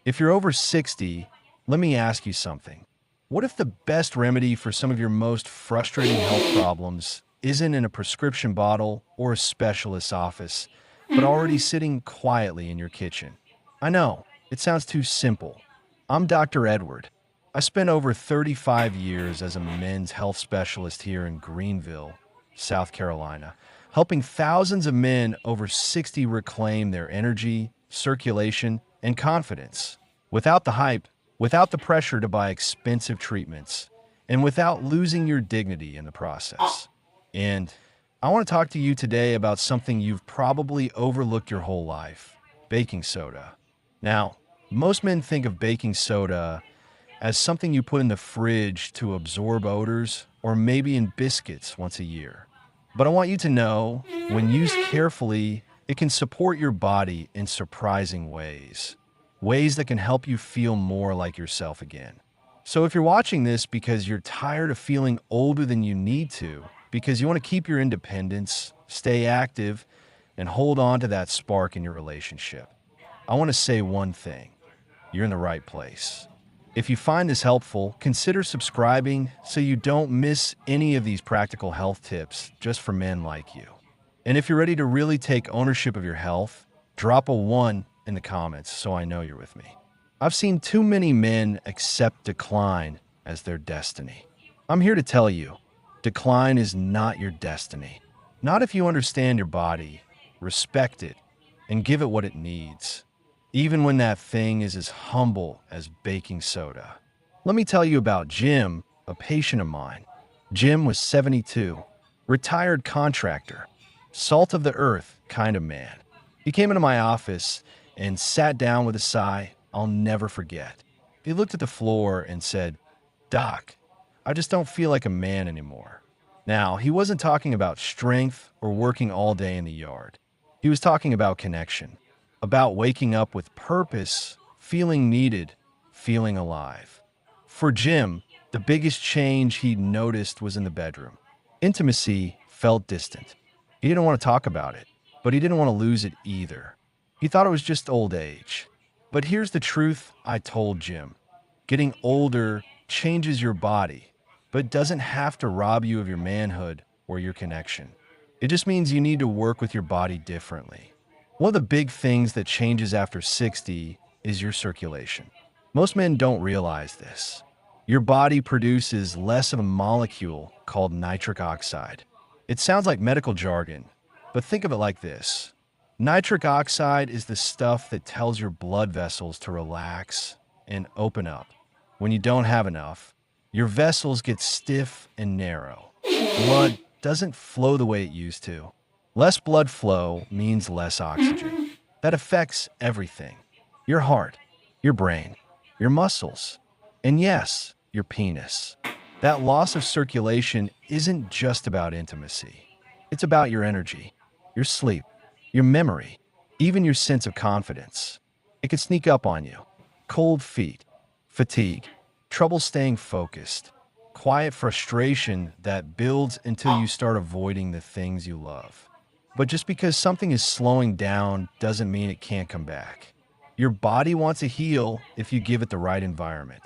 If you're over 60, let me ask you something. What if the best remedy for some of your most frustrating health problems isn't in a prescription bottle or a specialist's office, but already sitting quietly in your kitchen? I know, it sounds too simple. I'm Dr. Edward. I spent over 35 years as a men's health specialist here in Greenville, South Carolina, helping thousands of men over 60 reclaim their energy, circulation, and confidence. Without the hype, without the pressure to buy expensive treatments, and without losing your dignity in the process. And I want to talk to you today about something you've probably overlooked your whole life: baking soda. Now, most men think of baking soda as something you put in the fridge to absorb odors, or maybe in biscuits once a year. But I want you to know, when used carefully, it can support your body in surprising ways. Ways that can help you feel more like yourself again. So if you're watching this because you're tired of feeling older than you need to, because you want to keep your independence, stay active, and hold on to that spark in your relationship, I want to say one thing: you're in the right place. If you find this helpful, consider subscribing so you don't miss any of these practical health tips just for men like you. And if you're ready to really take ownership of your health, drop a 1 in the comments so I know you're with me. I've seen too many men accept decline as their destiny. I'm here to tell you, decline is not your destiny. Not if you understand your body, respect it, and give it what it needs, even when that thing is as humble as baking soda. Let me tell you about Jim, a patient of mine. Jim was 72, retired contractor, salt of the earth kind of man. He came into my office and sat down with a sigh I'll never forget. He looked at the floor and said, "Doc, I just don't feel like a man anymore." Now, he wasn't talking about strength or working all day in the yard. He was talking about connection, about waking up with purpose, feeling needed, feeling alive. For Jim, the biggest change he'd noticed was in the bedroom. Intimacy felt distant. He didn't want to talk about it, but he didn't want to lose it either. He thought it was just old age. But here's the truth I told Jim. Getting older changes your body, but doesn't have to rob you of your manhood or your connection. It just means you need to work with your body differently. One of the big things that changes after 60 is your circulation. Most men don't realize this. Your body produces less of a molecule called nitric oxide. It sounds like medical jargon, but think of it like this. Nitric oxide is the stuff that tells your blood vessels to relax and open up. When you don't have enough, your vessels get stiff and narrow. Blood doesn't flow the way it used to. Less blood flow means less oxygen. That affects everything: your heart, your brain, your muscles, and yes, your penis. That loss of circulation isn't just about intimacy. It's about your energy, your sleep, your memory, even your sense of confidence. It can sneak up on you. Cold feet, fatigue, trouble staying focused, quiet frustration that builds until you start avoiding the things you love. But just because something is slowing down doesn't mean it can't come back. Your body wants to heal if you give it the right environment.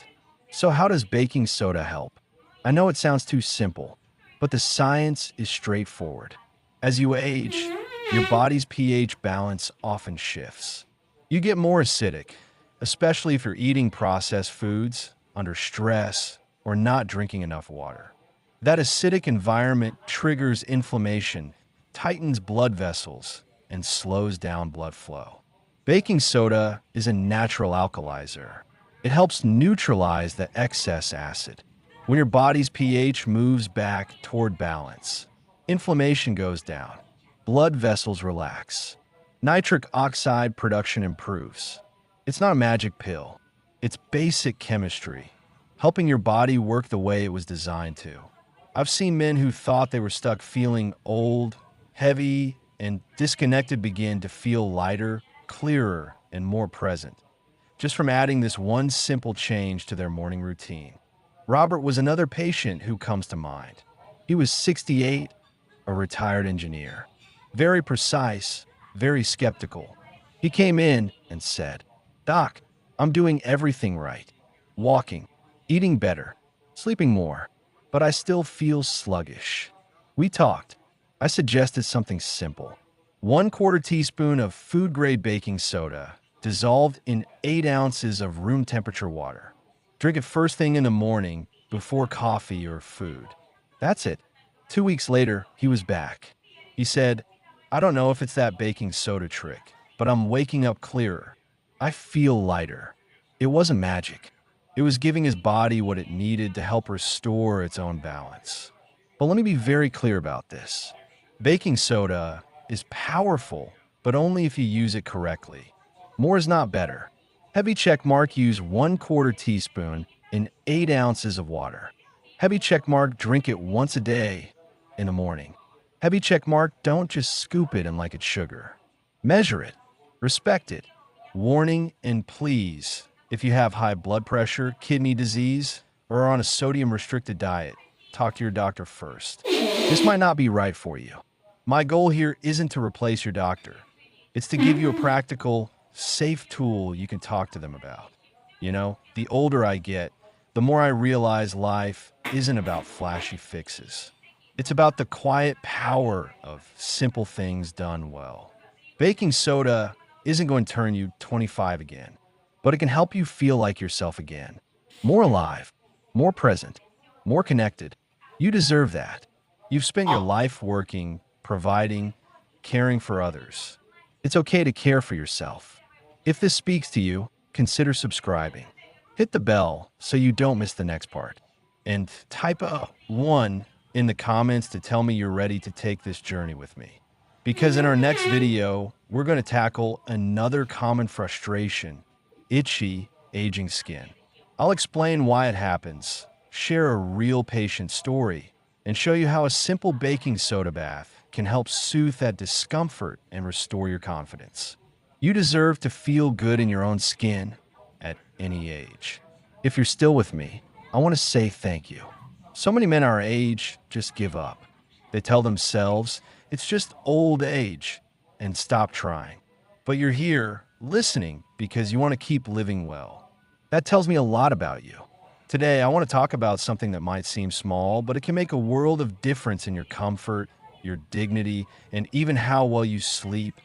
So how does baking soda help? I know it sounds too simple, but the science is straightforward. As you age, your body's pH balance often shifts. You get more acidic, especially if you're eating processed foods, under stress, or not drinking enough water. That acidic environment triggers inflammation, tightens blood vessels, and slows down blood flow. Baking soda is a natural alkalizer. It helps neutralize the excess acid. When your body's pH moves back toward balance, inflammation goes down, blood vessels relax, nitric oxide production improves. It's not a magic pill. It's basic chemistry, helping your body work the way it was designed to. I've seen men who thought they were stuck feeling old, heavy, and disconnected begin to feel lighter, clearer, and more present, just from adding this one simple change to their morning routine. Robert was another patient who comes to mind. He was 68, a retired engineer. Very precise, very skeptical. He came in and said, "Doc, I'm doing everything right. Walking, eating better, sleeping more, but I still feel sluggish. We talked. I suggested something simple. 1/4 teaspoon of food-grade baking soda dissolved in 8 ounces of room temperature water. Drink it first thing in the morning before coffee or food. That's it. 2 weeks later, he was back. He said, I don't know if it's that baking soda trick, but I'm waking up clearer. I feel lighter. It wasn't magic. It was giving his body what it needed to help restore its own balance. But let me be very clear about this. Baking soda is powerful, but only if you use it correctly. More is not better. Heavy check mark, use 1/4 teaspoon in 8 ounces of water. Heavy check mark, drink it once a day in the morning. Heavy check mark, don't just scoop it in like it's sugar. Measure it. Respect it. Warning, and please, if you have high blood pressure, kidney disease, or are on a sodium-restricted diet, talk to your doctor first. This might not be right for you. My goal here isn't to replace your doctor. It's to give you a practical, safe tool you can talk to them about. You know, the older I get, the more I realize life isn't about flashy fixes. It's about the quiet power of simple things done well. Baking soda isn't going to turn you 25 again, but it can help you feel like yourself again. More alive, more present, more connected. You deserve that. You've spent your life working, providing, caring for others. It's okay to care for yourself. If this speaks to you, consider subscribing. Hit the bell so you don't miss the next part. And type a 1 in the comments to tell me you're ready to take this journey with me. Because in our next video, we're going to tackle another common frustration: itchy, aging skin. I'll explain why it happens, share a real patient story, and show you how a simple baking soda bath can help soothe that discomfort and restore your confidence. You deserve to feel good in your own skin at any age. If you're still with me, I want to say thank you. So many men our age just give up. They tell themselves it's just old age and stop trying. But you're here listening because you want to keep living well. That tells me a lot about you. Today, I want to talk about something that might seem small, but it can make a world of difference in your comfort, your dignity, and even how well you sleep.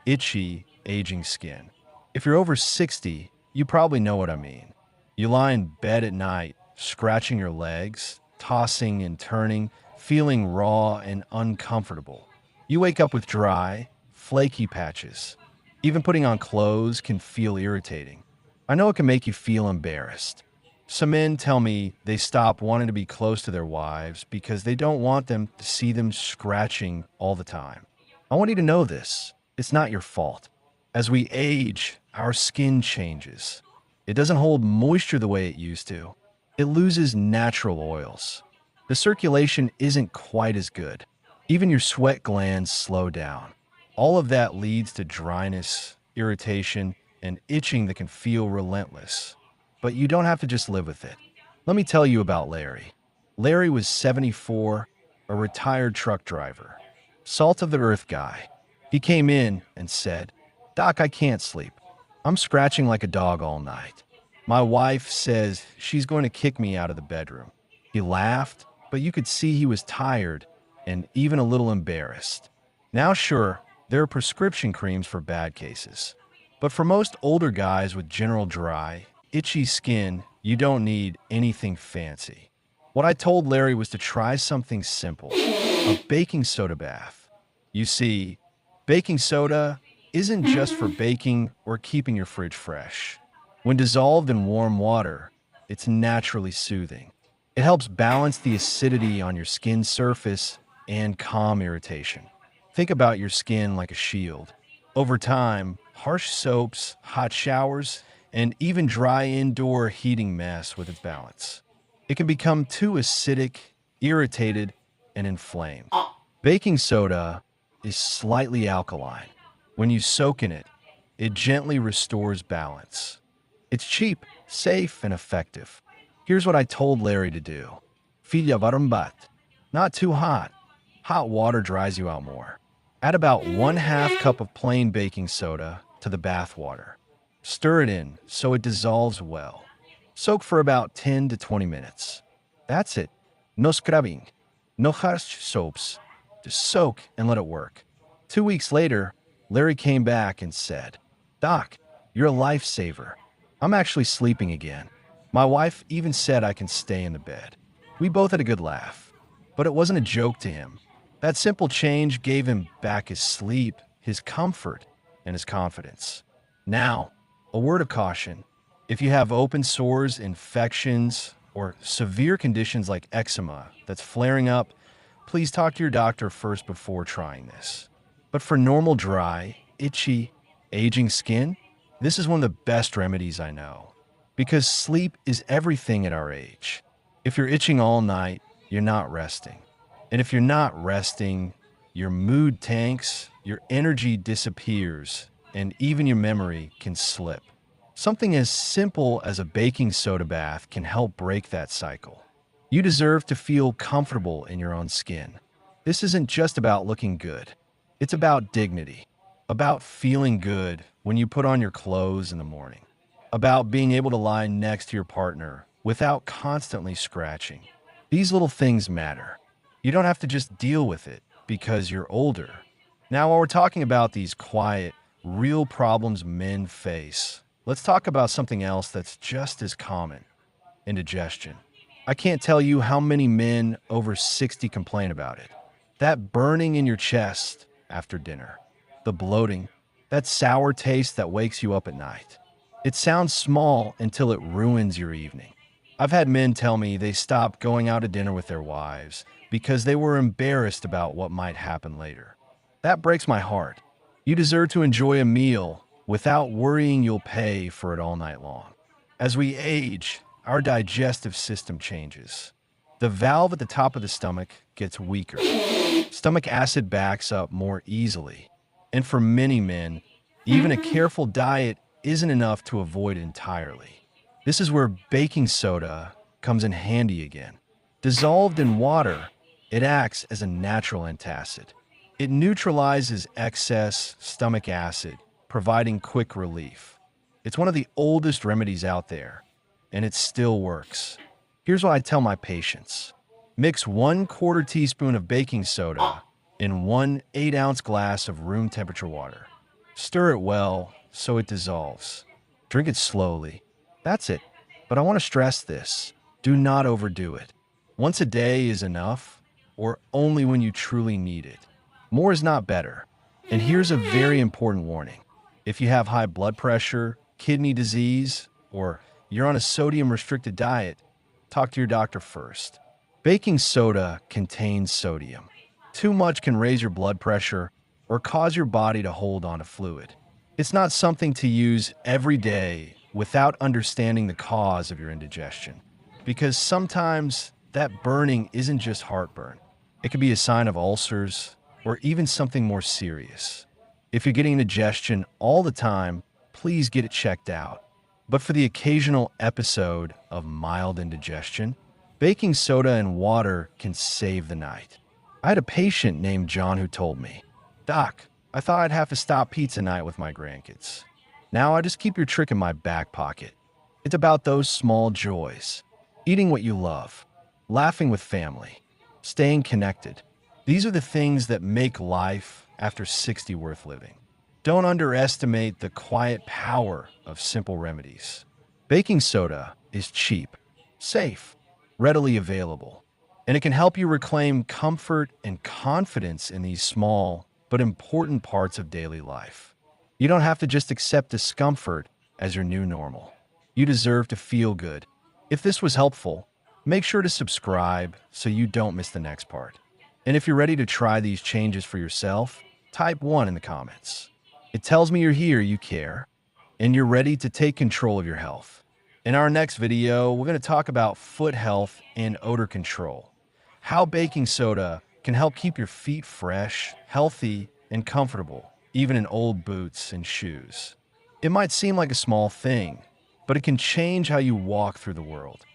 Itchy, aging skin. If you're over 60, you probably know what I mean. You lie in bed at night, scratching your legs, tossing and turning, feeling raw and uncomfortable. You wake up with dry, flaky patches. Even putting on clothes can feel irritating. I know it can make you feel embarrassed. Some men tell me they stop wanting to be close to their wives because they don't want them to see them scratching all the time. I want you to know this. It's not your fault. As we age, our skin changes. It doesn't hold moisture the way it used to. It loses natural oils. The circulation isn't quite as good. Even your sweat glands slow down. All of that leads to dryness, irritation, and itching that can feel relentless. But you don't have to just live with it. Let me tell you about Larry. Larry was 74, a retired truck driver. Salt of the earth guy. He came in and said, "Doc, I can't sleep. I'm scratching like a dog all night. My wife says she's going to kick me out of the bedroom." He laughed, but you could see he was tired and even a little embarrassed. Now, sure, there are prescription creams for bad cases. But for most older guys with general dry, itchy skin, you don't need anything fancy. What I told Larry was to try something simple, a baking soda bath. You see, baking soda isn't just for baking or keeping your fridge fresh. When dissolved in warm water, it's naturally soothing. It helps balance the acidity on your skin surface and calm irritation. Think about your skin like a shield. Over time, harsh soaps, hot showers, and even dry indoor heating mess with its balance. It can become too acidic, irritated, and inflamed. Baking soda is slightly alkaline. When you soak in it, it gently restores balance. It's cheap, safe, and effective. Here's what I told Larry to do. Fila varumbat. Not too hot. Hot water dries you out more. Add about 1/2 cup of plain baking soda to the bath water. Stir it in so it dissolves well. Soak for about 10 to 20 minutes. That's it. No scrubbing. No harsh soaps. Just soak and let it work. 2 weeks later, Larry came back and said, "Doc, you're a lifesaver. I'm actually sleeping again. My wife even said I can stay in the bed." We both had a good laugh. But it wasn't a joke to him. That simple change gave him back his sleep, his comfort, and his confidence. Now, a word of caution. If you have open sores, infections, or severe conditions like eczema that's flaring up, please talk to your doctor first before trying this. But for normal dry, itchy, aging skin, this is one of the best remedies I know. Because sleep is everything at our age. If you're itching all night, you're not resting. And if you're not resting, your mood tanks, your energy disappears, and even your memory can slip. Something as simple as a baking soda bath can help break that cycle. You deserve to feel comfortable in your own skin. This isn't just about looking good. It's about dignity, about feeling good when you put on your clothes in the morning, about being able to lie next to your partner without constantly scratching. These little things matter. You don't have to just deal with it because you're older. Now, while we're talking about these quiet, real problems men face, let's talk about something else that's just as common: indigestion. I can't tell you how many men over 60 complain about it. That burning in your chest after dinner, the bloating, that sour taste that wakes you up at night. It sounds small until it ruins your evening. I've had men tell me they stopped going out to dinner with their wives because they were embarrassed about what might happen later. That breaks my heart. You deserve to enjoy a meal without worrying you'll pay for it all night long. As we age, our digestive system changes. The valve at the top of the stomach gets weaker. Stomach acid backs up more easily. And for many men, even a careful diet isn't enough to avoid it entirely. This is where baking soda comes in handy again. Dissolved in water, it acts as a natural antacid. It neutralizes excess stomach acid, providing quick relief. It's one of the oldest remedies out there, and it still works. Here's what I tell my patients. Mix 1/4 teaspoon of baking soda in 1 8-ounce glass of room temperature water. Stir it well so it dissolves. Drink it slowly. That's it. But I want to stress this. Do not overdo it. Once a day is enough, or only when you truly need it. More is not better. And here's a very important warning. If you have high blood pressure, kidney disease, or you're on a sodium-restricted diet, talk to your doctor first. Baking soda contains sodium. Too much can raise your blood pressure or cause your body to hold on to fluid. It's not something to use every day without understanding the cause of your indigestion. Because sometimes that burning isn't just heartburn. It could be a sign of ulcers or even something more serious. If you're getting indigestion all the time, please get it checked out. But for the occasional episode of mild indigestion, baking soda and water can save the night. I had a patient named John who told me, "Doc, I thought I'd have to stop pizza night with my grandkids. Now I just keep your trick in my back pocket." It's about those small joys. Eating what you love, laughing with family, staying connected. These are the things that make life after 60 worth living. Don't underestimate the quiet power of simple remedies. Baking soda is cheap, safe, readily available, and it can help you reclaim comfort and confidence in these small but important parts of daily life. You don't have to just accept discomfort as your new normal. You deserve to feel good. If this was helpful, make sure to subscribe so you don't miss the next part. And if you're ready to try these changes for yourself, type 1 in the comments. It tells me you're here, you care, and you're ready to take control of your health. In our next video, we're going to talk about foot health and odor control. How baking soda can help keep your feet fresh, healthy, and comfortable, even in old boots and shoes. It might seem like a small thing, but it can change how you walk through the world.